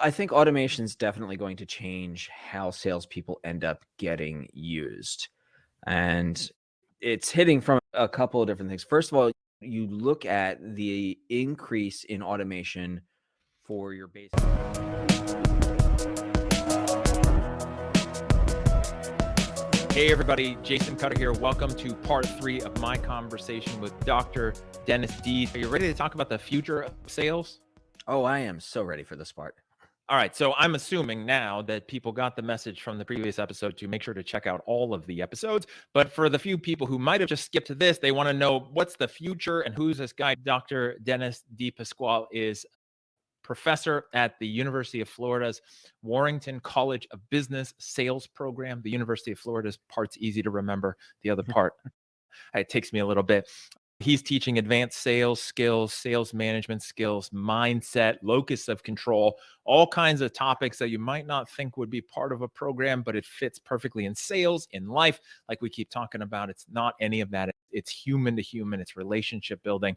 I think automation is definitely going to change how salespeople end up getting used. And it's hitting from a couple of different things. First of all, you look at the increase in automation for your basic. Hey everybody, Jason Cutter here. Welcome to part 3 of my conversation with Dr. Dennis D. Are you ready to talk about the future of sales? Oh, I am so ready for this part. All right, so I'm assuming now that people got the message from the previous episode to make sure to check out all of the episodes. But for the few people who might have just skipped to this, they want to know what's the future and who's this guy. Dr. Dennis DiPasquale is professor at the University of Florida's Warrington College of Business Sales program. The University of Florida's part's easy to remember. The other part, it takes me a little bit. He's teaching advanced sales skills, sales management skills, mindset, locus of control, all kinds of topics that you might not think would be part of a program, but it fits perfectly in sales, in life. Like we keep talking about, it's not any of that. It's human to human, it's relationship building.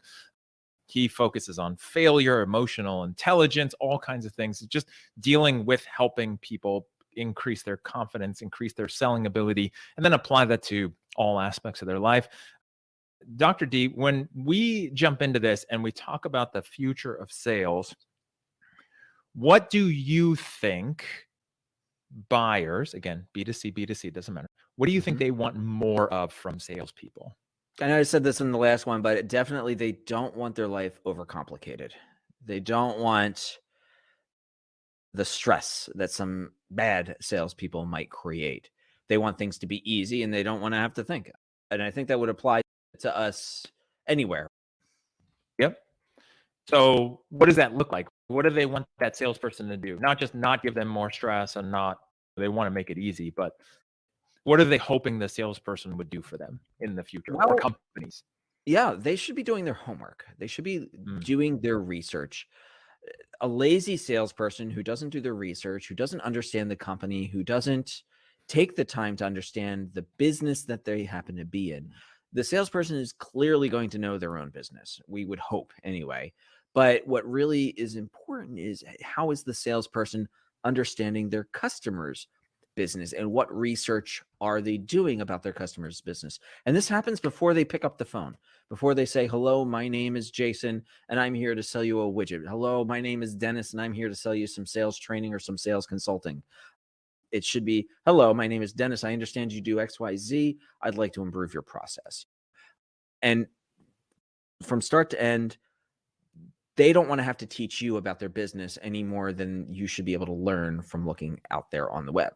He focuses on failure, emotional intelligence, all kinds of things, just dealing with helping people increase their confidence, increase their selling ability, and then apply that to all aspects of their life. Dr. D, when we jump into this and we talk about the future of sales, what do you think buyers, again, B2C, B2C, doesn't matter, what do you think they want more of from salespeople? I know I said this in the last one, but definitely they don't want their life overcomplicated. They don't want the stress that some bad salespeople might create. They want things to be easy and they don't want to have to think. And I think that would apply to us anywhere. Yep. So what does that look like? What do they want that salesperson to do? Not just not give them more stress and not, they want to make it easy, but what are they hoping the salesperson would do for them in the future, or Well, companies? yeah, they should be doing their homework. They should be Mm. doing their research. A lazy salesperson who doesn't do their research, who doesn't understand the company, who doesn't take the time to understand the business that they happen to be in, the salesperson is clearly going to know their own business. We would hope anyway. But what really is important is how is the salesperson understanding their customers' business and what research are they doing about their customers' business? And this happens before they pick up the phone, before they say, "Hello, my name is Jason and I'm here to sell you a widget. Hello, my name is Dennis and I'm here to sell you some sales training or some sales consulting." It should be, "Hello, my name is Dennis. I understand you do XYZ. I'd like to improve your process." And from start to end, they don't want to have to teach you about their business any more than you should be able to learn from looking out there on the web.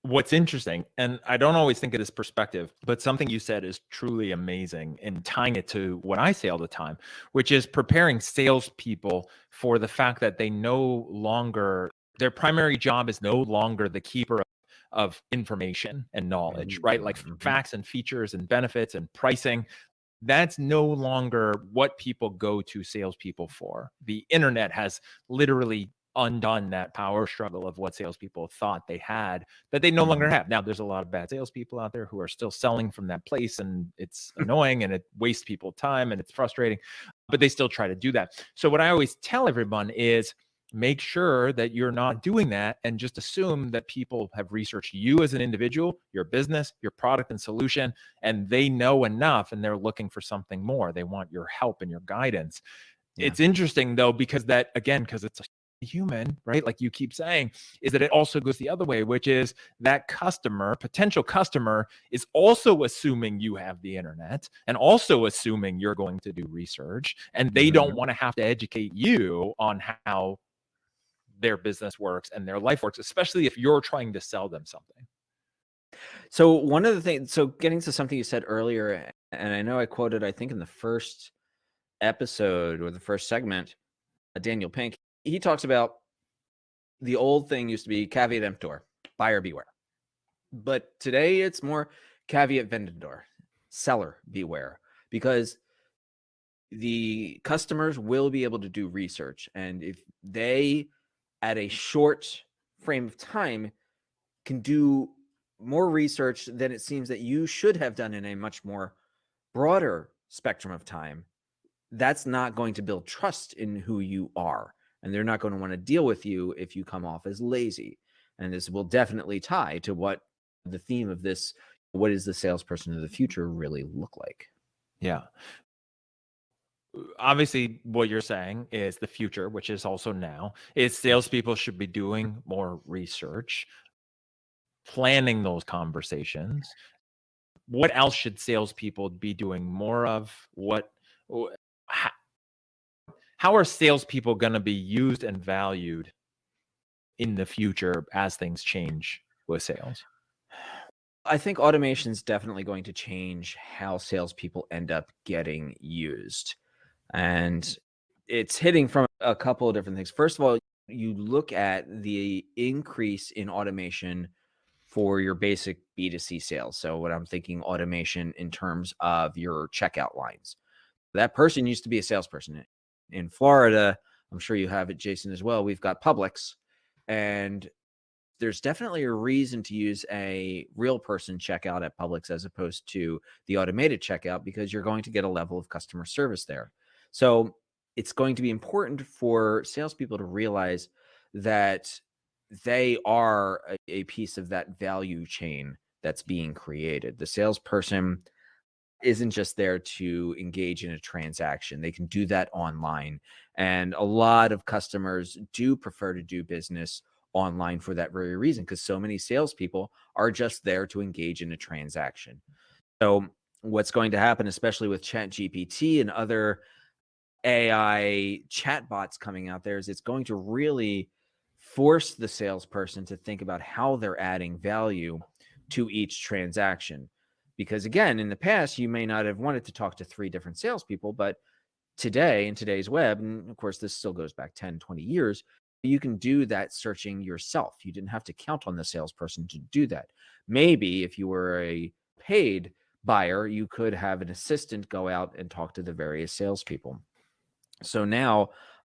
What's interesting, and I don't always think of this perspective, but something you said is truly amazing in tying it to what I say all the time, which is preparing salespeople for the fact that they no longer, their primary job is no longer the keeper of information and knowledge, right? Like Mhm. facts and features and benefits and pricing. That's no longer what people go to salespeople for. The internet has literally undone that power struggle of what salespeople thought they had that they no longer Mhm. have. Now, there's a lot of bad salespeople out there who are still selling from that place, and it's annoying and it wastes people time and it's frustrating, but they still try to do that. So, what I always tell everyone is make sure that you're not doing that and just assume that people have researched you as an individual, your business, your product and solution, and they know enough and they're looking for something more. They want your help and your guidance. Yeah. It's interesting though, because that, again, because it's a human, right? Like you keep saying, is that it also goes the other way, which is that customer, potential customer, is also assuming you have the internet and also assuming you're going to do research. And they don't Mhm. want to have to educate you on how their business works and their life works, especially if you're trying to sell them something. So one of the things, so getting to something you said earlier, and I know I quoted, I think in the first episode or the first segment, Daniel Pink, he talks about the old thing used to be caveat emptor, buyer beware. But today it's more caveat vendor, seller beware, because the customers will be able to do research. And if they, at a short frame of time, can do more research than it seems that you should have done in a much more broader spectrum of time, that's not going to build trust in who you are. and they're not going to want to deal with you if you come off as lazy. And this will definitely tie to what the theme of this, what is the salesperson of the future, really look like. Yeah. Obviously, what you're saying is the future, which is also now, is salespeople should be doing more research, planning those conversations. What else should salespeople be doing more of? Wh- how, how are salespeople going to be used and valued in the future as things change with sales? I think automation is definitely going to change how salespeople end up getting used. And it's hitting from a couple of different things. First of all, you look at the increase in automation for your basic B2C sales. So, what I'm thinking automation in terms of your checkout lines. That person used to be a salesperson. In Florida, I'm sure you have it, Jason, as well. We've got Publix, and there's definitely a reason to use a real person checkout at Publix as opposed to the automated checkout, because you're going to get a level of customer service there. So it's going to be important for salespeople to realize that they are a piece of that value chain that's being created. The salesperson isn't just there to engage in a transaction. They can do that online. And a lot of customers do prefer to do business online for that very reason, because so many salespeople are just there to engage in a transaction. So, what's going to happen, especially with ChatGPT and other AI chatbots coming out there, is it's going to really force the salesperson to think about how they're adding value to each transaction. Because again, in the past, you may not have wanted to talk to 3 different salespeople, but today, in today's web, and of course, this still goes back 10, 20 years, you can do that searching yourself. You didn't have to count on the salesperson to do that. Maybe if you were a paid buyer, you could have an assistant go out and talk to the various salespeople. So now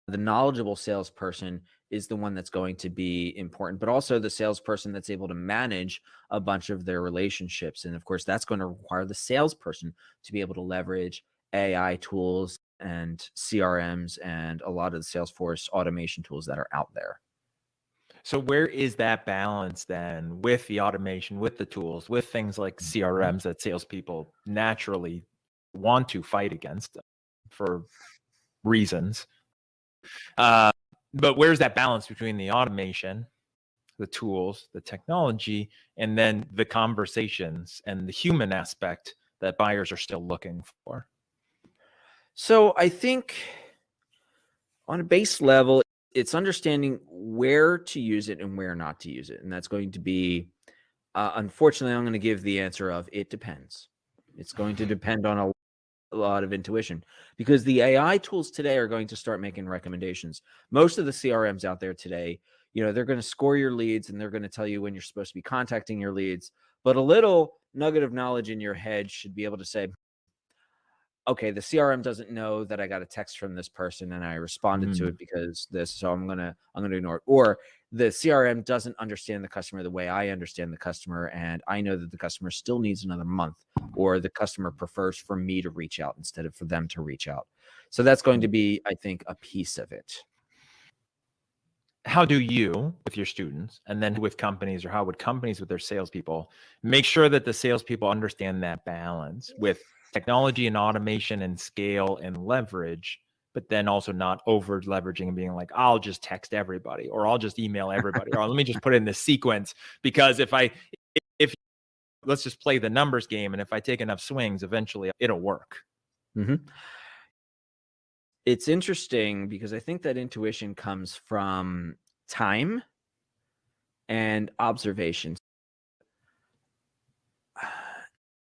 the knowledgeable salesperson is the one that's going to be important, but also the salesperson that's able to manage a bunch of their relationships. And of course, that's going to require the salesperson to be able to leverage AI tools and CRMs and a lot of the Salesforce automation tools that are out there. So where is that balance then with the automation, with the tools, with things like CRMs that salespeople naturally want to fight against for reasons? Uh, but where's that balance between the automation, the tools, the technology, and then the conversations and the human aspect that buyers are still looking for? So I think on a base level, it's understanding where to use it and where not to use it. And that's going to be, unfortunately, I'm going to give the answer of it depends. It's going to depend on a lot of intuition, because the AI tools today are going to start making recommendations. Most of the CRMs out there today, they're going to score your leads and they're going to tell you when you're supposed to be contacting your leads. But a little nugget of knowledge in your head should be able to say, okay, the CRM doesn't know that I got a text from this person and I responded to Mm. it because this, so I'm gonna ignore it. Or the CRM doesn't understand the customer the way I understand the customer, and I know that the customer still needs another month, or the customer prefers for me to reach out instead of for them to reach out. So that's going to be, I think, a piece of it. How do you, with your students, and then with companies, or how would companies with their salespeople make sure that the salespeople understand that balance with technology and automation and scale and leverage, but then also not over leveraging and being like, I'll just text everybody, or I'll just email everybody, or let me just put it in this sequence, because if let's just play the numbers game, and if I take enough swings, eventually it'll work. Mhm. It's interesting because I think that intuition comes from time and observation.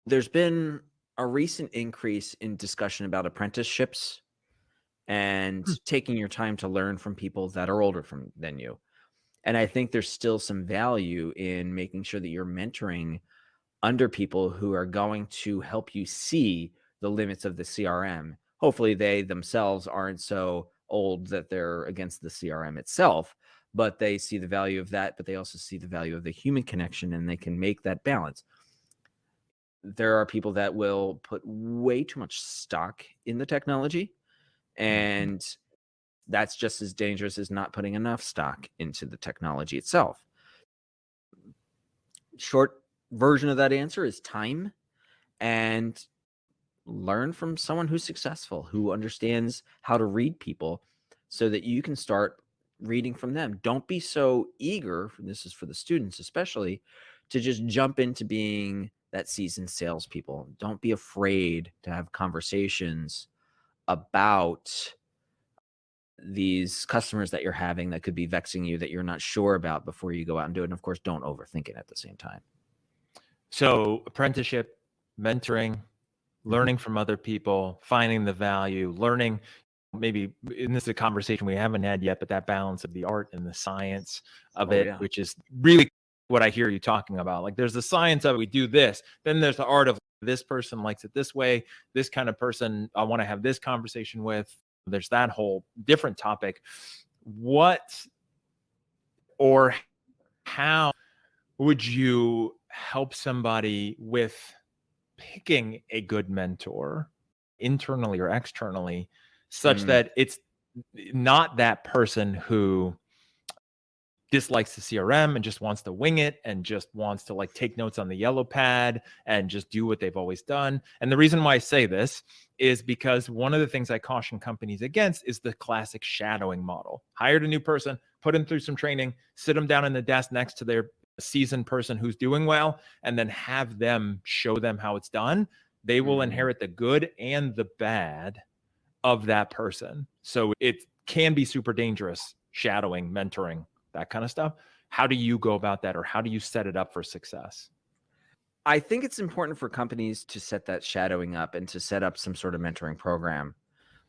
There's been a recent increase in discussion about apprenticeships and taking your time to learn from people that are older than you. And I think there's still some value in making sure that you're mentoring under people who are going to help you see the limits of the CRM. Hopefully, they themselves aren't so old that they're against the CRM itself, but they see the value of that, but they also see the value of the human connection, and they can make that balance. There are people that will put way too much stock in the technology, Mhm. and That's just as dangerous as not putting enough stock into the technology itself. Short version of that answer is time, and learn from someone who's successful, who understands how to read people so that you can start reading from them. Don't be so eager, this is for the students especially, to just jump into being that seasoned salespeople. Don't be afraid to have conversations about these customers that you're having that could be vexing you, that you're not sure about, before you go out and do it. And of course, don't overthink it at the same time. So apprenticeship, mentoring, learning from other people, finding the value, learning maybe, and this is a conversation we haven't had yet, but that balance of the art and the science of Oh, it, yeah. which is really what I hear you talking about. Like there's the science of we do this, then there's the art of this person likes it this way, this kind of person I want to have this conversation with. There's that whole different topic. What or how would you help somebody with picking a good mentor internally or externally, such that it's not that person who dislikes the CRM and just wants to wing it and just wants to like take notes on the yellow pad and just do what they've always done? And the reason why I say this is because one of the things I caution companies against is the classic shadowing model. Hired a new person, put them through some training, sit them down in the desk next to their seasoned person who's doing well, and then have them show them how it's done. They will inherit the good and the bad of that person. So it can be super dangerous, shadowing, mentoring, that kind of stuff. How do you go about that, or how do you set it up for success? I think it's important for companies to set that shadowing up and to set up some sort of mentoring program.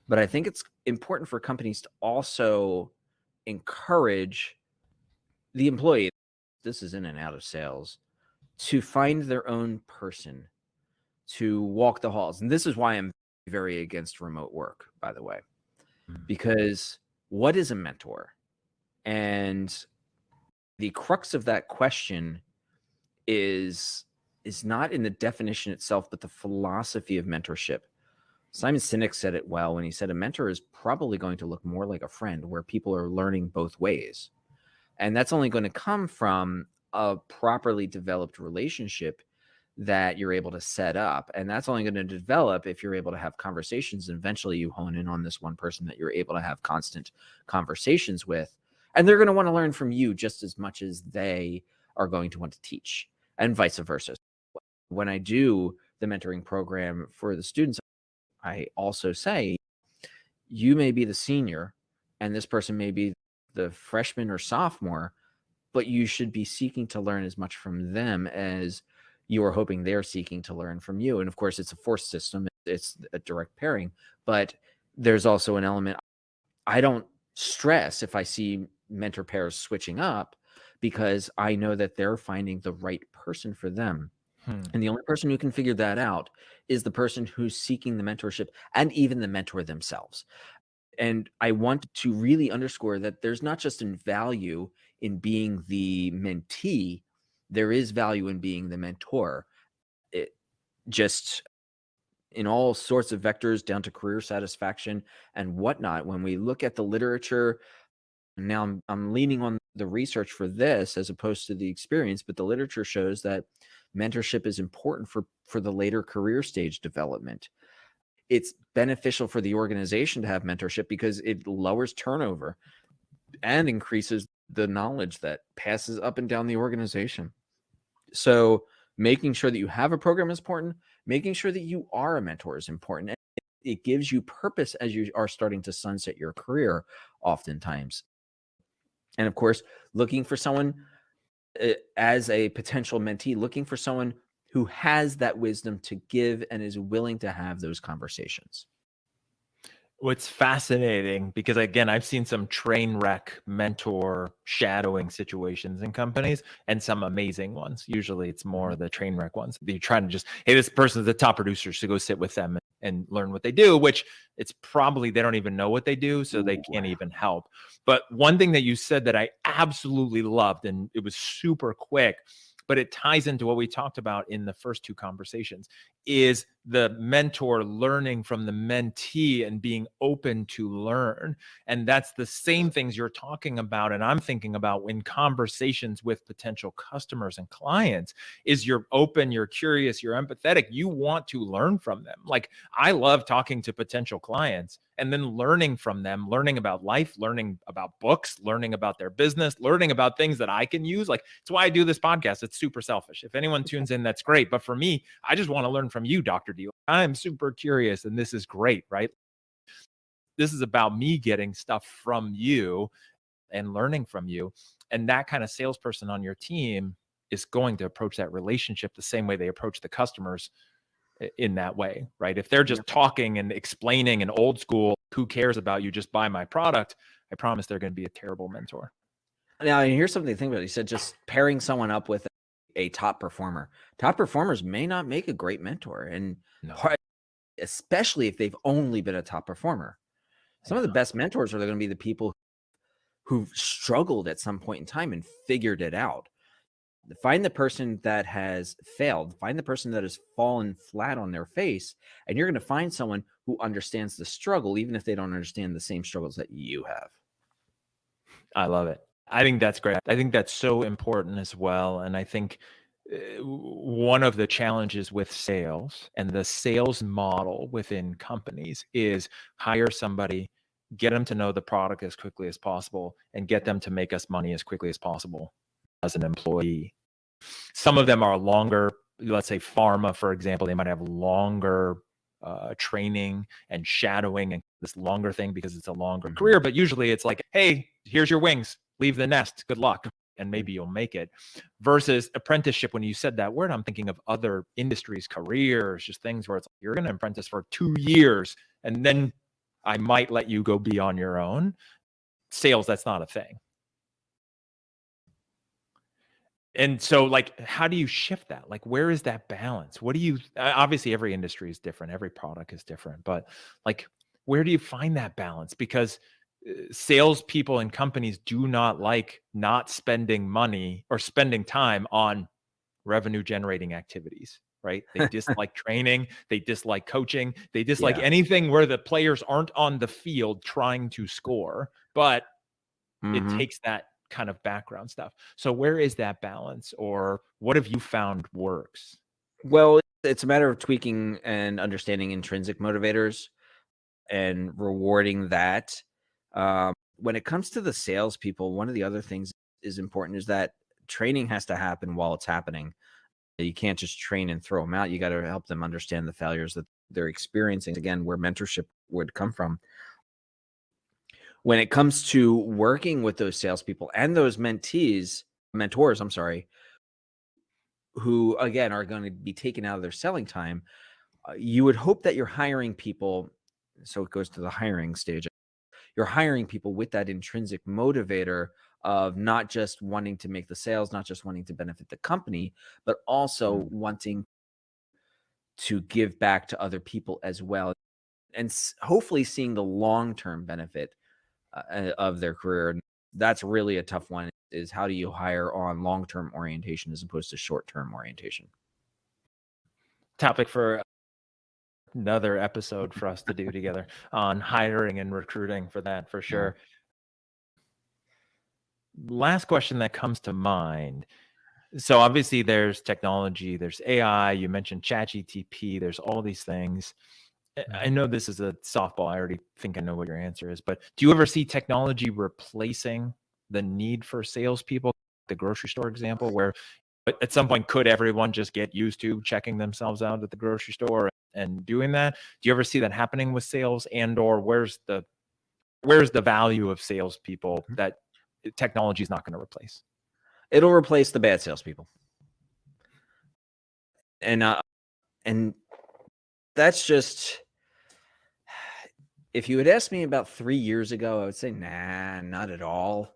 But I think it's important for companies to also encourage the employee, this is in and out of sales, to find their own person, to walk the halls. And this is why I'm very against remote work, by the way, because what is a mentor? And the crux of that question is not in the definition itself, but the philosophy of mentorship. Simon Sinek said it well when he said a mentor is probably going to look more like a friend, where people are learning both ways. And that's only going to come from a properly developed relationship that you're able to set up. And that's only going to develop if you're able to have conversations. And eventually you hone in on this one person that you're able to have constant conversations with. And they're going to want to learn from you just as much as they are going to want to teach, and vice versa. When I do the mentoring program for the students, I also say, you may be the senior and this person may be the freshman or sophomore, but you should be seeking to learn as much from them as you are hoping they're seeking to learn from you. And of course, it's a forced system. It's a direct pairing, but there's also an element. I don't stress if I see mentor pairs switching up, because I know that they're finding the right person for them. And the only person who can figure that out is the person who's seeking the mentorship, and even the mentor themselves. And I want to really underscore that there's not just in value in being the mentee, there is value in being the mentor. It just, in all sorts of vectors, down to career satisfaction and whatnot. When we look at the literature, now I'm leaning on the research for this as opposed to the experience, but the literature shows that mentorship is important for the later career stage development. It's beneficial for the organization to have mentorship because it lowers turnover and increases the knowledge that passes up and down the organization. So making sure that you have a program is important. Making sure that you are a mentor is important. And it gives you purpose as you are starting to sunset your career oftentimes. And of course, looking for someone as a potential mentee, looking for someone who has that wisdom to give and is willing to have those conversations. What's fascinating, because again, I've seen some train wreck mentor shadowing situations in companies and some amazing ones. Usually it's more the train wreck ones. You're trying to just, hey, this person's the top producer, so go sit with them and learn what they do, which it's probably, they don't even know what they do, so they can't even help. But one thing that you said that I absolutely loved, and it was super quick, but it ties into what we talked about in the first two conversations, is the mentor learning from the mentee and being open to learn. And that's the same things you're talking about and I'm thinking about in conversations with potential customers and clients. Is you're open, you're curious, you're empathetic, you want to learn from them. Like, I love talking to potential clients and then learning from them, learning about life, learning about books, learning about their business, learning about things that I can use. Like, it's why I do this podcast. It's super selfish. If anyone tunes in, that's great. But for me, I just want to learn from you, Dr. D. I'm super curious, and this is great, right? This is about me getting stuff from you and learning from you. And that kind of salesperson on your team is going to approach that relationship the same way they approach the customers in that way, right? If they're just talking and explaining and old school, who cares about you, just buy my product, I promise they're going to be a terrible mentor. Now, here's something to think about. You said just pairing someone up with a top performer. Top performers may not make a great mentor, and especially if they've only been a top performer. Some of the best mentors are going to be the people who've struggled at some point in time and figured it out. Find the person that has failed, find the person that has fallen flat on their face, and you're going to find someone who understands the struggle, even if they don't understand the same struggles that you have. I love it. I think that's great. I think that's so important as well. And I think one of the challenges with sales and the sales model within companies is hire somebody, get them to know the product as quickly as possible, and get them to make us money as quickly as possible as an employee. Some of them are longer, let's say pharma, for example, they might have longer training and shadowing and this longer thing because it's a longer career. But usually it's like, hey, here's your wings, leave the nest, good luck, and maybe you'll make it. Versus apprenticeship, when you said that word, I'm thinking of other industries, careers, just things where it's like, you're going to apprentice for 2 years and then I might let you go be on your own. Sales, that's not a thing. And so, like, how do you shift that? Like, where is that balance? What do you, obviously every industry is different, every product is different, but like, where do you find that balance? Because salespeople and companies do not like not spending money or spending time on revenue generating activities, right? They dislike training, they dislike coaching, they dislike anything where the players aren't on the field trying to score, but it takes that kind of background stuff. So where is that balance, or what have you found works? Well, it's a matter of tweaking and understanding intrinsic motivators and rewarding that. When it comes to the salespeople, one of the other things is important is that training has to happen while it's happening. You can't just train and throw them out. You got to help them understand the failures that they're experiencing. Again, where mentorship would come from. When it comes to working with those salespeople and those mentors, who again are going to be taken out of their selling time, you would hope that you're hiring people. So it goes to the hiring stage. You're hiring people with that intrinsic motivator of not just wanting to make the sales, not just wanting to benefit the company, but also wanting to give back to other people as well. And hopefully seeing the long-term benefit of their career. And that's really a tough one, is how do you hire on long-term orientation as opposed to short-term orientation? Topic for another episode for us to do together on hiring and recruiting for that, for sure. Last question that comes to mind. So obviously there's technology, there's AI, you mentioned ChatGPT, there's all these things. I know this is a softball. I already think I know what your answer is, but do you ever see technology replacing the need for salespeople? The grocery store example, where at some point, could everyone just get used to checking themselves out at the grocery store and doing that? Do you ever see that happening with sales, and or where's the value of salespeople that technology is not going to replace? It'll replace the bad salespeople. And that's just, if you had asked me about 3 years ago, I would say, nah, not at all.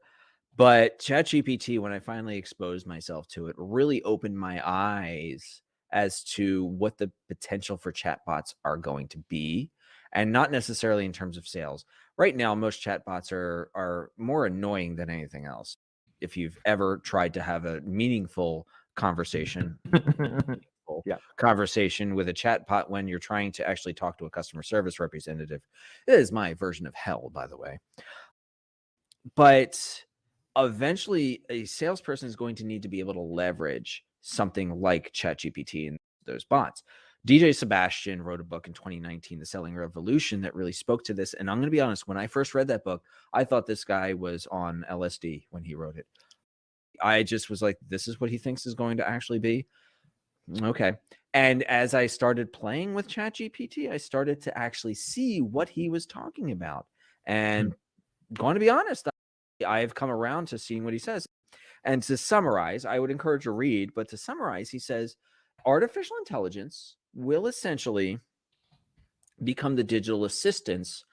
But ChatGPT, when I finally exposed myself to it, really opened my eyes as to what the potential for chatbots are going to be, and not necessarily in terms of sales. Right now, most chatbots are more annoying than anything else. If you've ever tried to have a meaningful conversation, conversation with a chatbot when you're trying to actually talk to a customer service representative. It is my version of hell, by the way. But eventually, a salesperson is going to need to be able to leverage something like ChatGPT and those bots. DJ Sebastian wrote a book in 2019, The Selling Revolution, that really spoke to this. And I'm going to be honest, when I first read that book, I thought this guy was on LSD when he wrote it. I just was like, this is what he thinks is going to actually be. Okay. And as I started playing with ChatGPT, I started to actually see what he was talking about. And going to be honest, I've come around to seeing what he says. And to summarize, I would encourage a read, but to summarize, he says, artificial intelligence will essentially become the digital assistants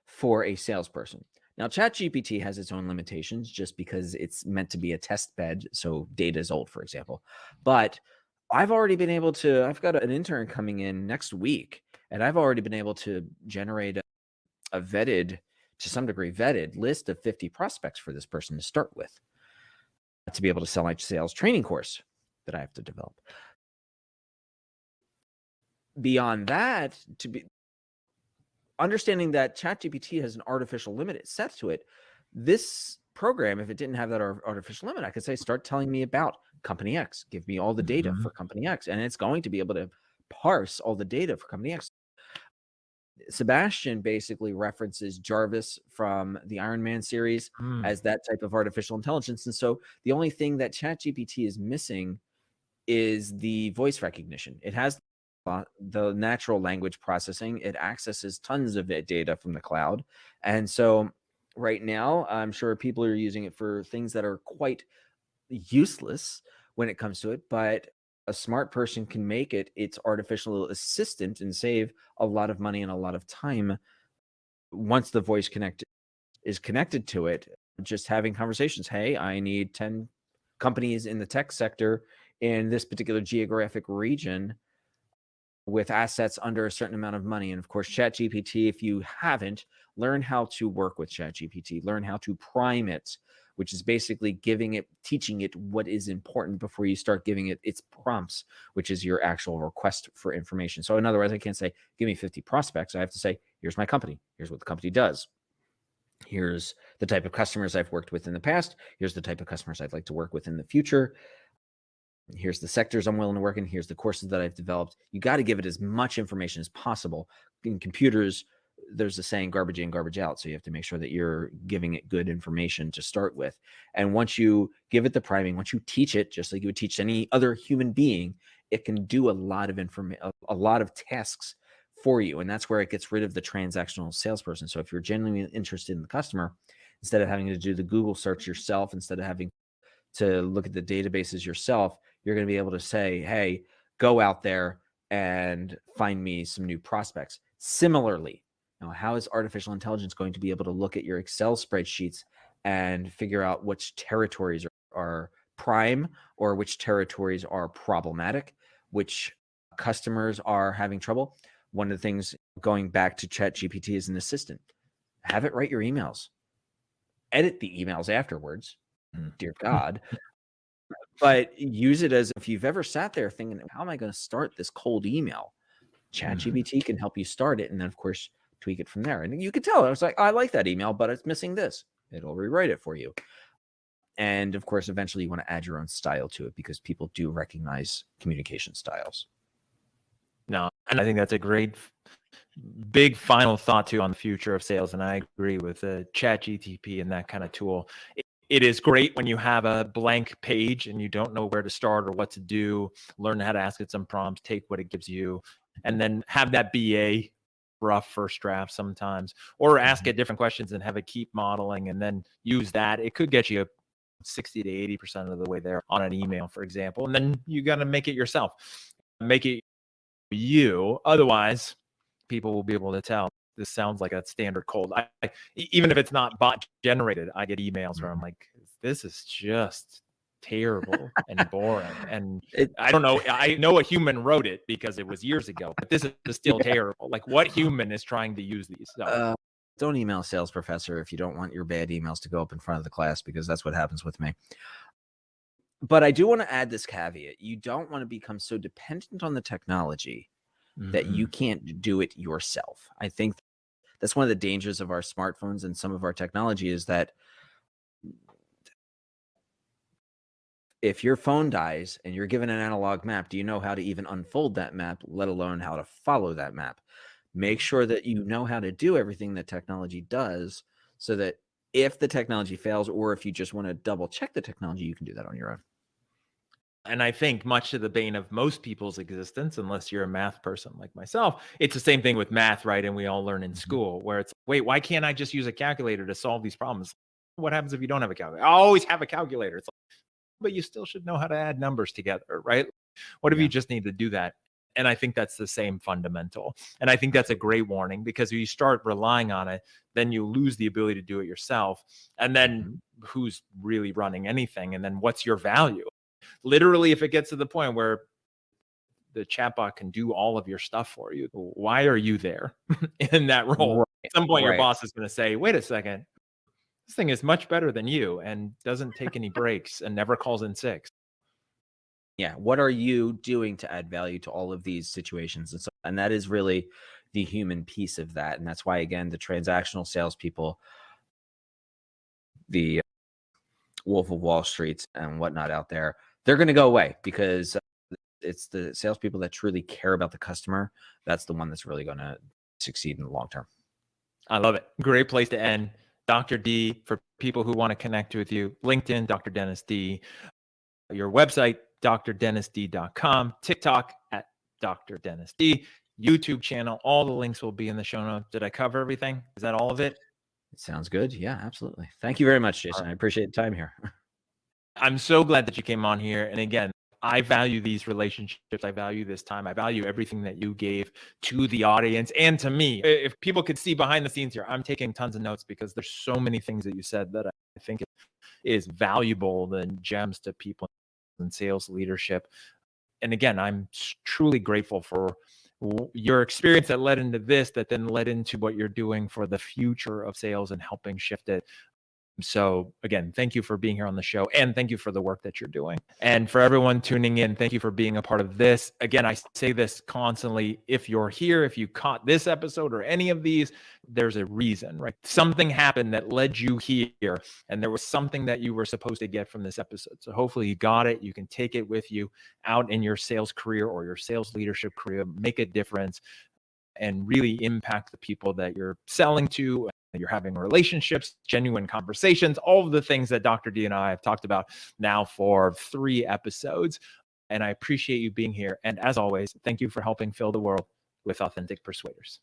for a salesperson. Now, ChatGPT has its own limitations just because it's meant to be a test bed. So data is old, for example. But I've already been able to, I've got an intern coming in next week, and I've already been able to generate a vetted, to some degree, vetted list of 50 prospects for this person to start with, to be able to sell my sales training course that I have to develop. Beyond that, to be understanding that ChatGPT has an artificial limit set to it, this program, if it didn't have that artificial limit, I could say, start telling me about company X, give me all the data for company X, and it's going to be able to parse all the data for company X. Sebastian basically references Jarvis from the Iron Man series as that type of artificial intelligence. And so the only thing that ChatGPT is missing is the voice recognition. It has the natural language processing. It accesses tons of data from the cloud. And so right now, I'm sure people are using it for things that are quite useless when it comes to it, but a smart person can make it its artificial assistant and save a lot of money and a lot of time once the voice is connected to it. Just having conversations. Hey, I need 10 companies in the tech sector in this particular geographic region with assets under a certain amount of money. And of course, ChatGPT, if you haven't, learn how to work with ChatGPT, learn how to prime it, which is basically teaching it what is important before you start giving it its prompts, which is your actual request for information. So in other words, I can't say, give me 50 prospects. I have to say, here's my company. Here's what the company does. Here's the type of customers I've worked with in the past. Here's the type of customers I'd like to work with in the future. Here's the sectors I'm willing to work in. Here's the courses that I've developed. You got to give it as much information as possible. In computers, there's a saying, garbage in, garbage out. So you have to make sure that you're giving it good information to start with. And once you give it the priming, once you teach it, just like you would teach any other human being, it can do a lot of a lot of tasks for you. And that's where it gets rid of the transactional salesperson. So if you're genuinely interested in the customer, instead of having to do the Google search yourself, instead of having to look at the databases yourself, you're going to be able to say, hey, go out there and find me some new prospects. Similarly, now, how is artificial intelligence going to be able to look at your Excel spreadsheets and figure out which territories are prime or which territories are problematic, which customers are having trouble? One of the things, going back to ChatGPT, is an assistant. Have it write your emails. Edit the emails afterwards. Dear God. But use it as, if you've ever sat there thinking, how am I going to start this cold email? ChatGPT can help you start it, and then of course tweak it from there. And you could tell, I was like, I like that email, but it's missing this. It'll rewrite it for you. And of course, eventually you want to add your own style to it, because people do recognize communication styles. No, and I think that's a great big final thought too on the future of sales. And I agree with ChatGPT and that kind of tool. It is great when you have a blank page and you don't know where to start or what to do. Learn how to ask it some prompts, take what it gives you, and then have that be a rough first draft sometimes, or ask it different questions and have it keep modeling and then use that. It could get you 60 to 80% of the way there on an email, for example. And then you got to make it yourself, make it you. Otherwise, people will be able to tell this sounds like a standard cold. Even if it's not bot generated, I get emails where I'm like, this is just terrible and boring. And I don't know. I know a human wrote it because it was years ago, but this is still terrible. Like, what human is trying to use these? So. Don't email sales professor if you don't want your bad emails to go up in front of the class, because that's what happens with me. But I do want to add this caveat. You don't want to become so dependent on the technology that you can't do it yourself. I think that's one of the dangers of our smartphones and some of our technology is that if your phone dies and you're given an analog map, do you know how to even unfold that map, let alone how to follow that map? Make sure that you know how to do everything that technology does so that if the technology fails or if you just want to double check the technology, you can do that on your own. And I think much to the bane of most people's existence, unless you're a math person like myself, it's the same thing with math, right? And we all learn in school where it's, wait, why can't I just use a calculator to solve these problems? What happens if you don't have a calculator? I always have a calculator. It's like, but you still should know how to add numbers together, right? What if you just need to do that? And I think that's the same fundamental. And I think that's a great warning because if you start relying on it, then you lose the ability to do it yourself. And then who's really running anything? And then what's your value? Literally, if it gets to the point where the chatbot can do all of your stuff for you, why are you there in that role? Right. At some point, your Right. boss is going to say, wait a second, this thing is much better than you and doesn't take any breaks and never calls in sick. Yeah. What are you doing to add value to all of these situations? And that is really the human piece of that. And that's why, again, the transactional salespeople, the Wolf of Wall Streets and whatnot out there, they're going to go away because it's the salespeople that truly care about the customer. That's the one that's really going to succeed in the long term. I love it. Great place to end. Dr. D, for people who want to connect with you, LinkedIn, Dr. Dennis D, your website, drdennisd.com, TikTok at Dr. Dennis D, YouTube channel. All the links will be in the show notes. Did I cover everything? Is that all of it? It sounds good. Yeah, absolutely. Thank you very much, Jason. I appreciate the time here. I'm so glad that you came on here. And again, I value these relationships. I value this time. I value everything that you gave to the audience and to me. If people could see behind the scenes here, I'm taking tons of notes because there's so many things that you said that I think is valuable and gems to people in sales leadership. And again, I'm truly grateful for your experience that led into this, that then led into what you're doing for the future of sales and helping shift it. So again, thank you for being here on the show and thank you for the work that you're doing. And for everyone tuning in, thank you for being a part of this. Again, I say this constantly. If you're here, if you caught this episode or any of these, there's a reason, right? Something happened that led you here and there was something that you were supposed to get from this episode. So hopefully you got it. You can take it with you out in your sales career or your sales leadership career, make a difference and really impact the people that you're selling to. You're having relationships, genuine conversations, all of the things that Dr. D and I have talked about now for 3 episodes. And I appreciate you being here. And as always, thank you for helping fill the world with authentic persuaders.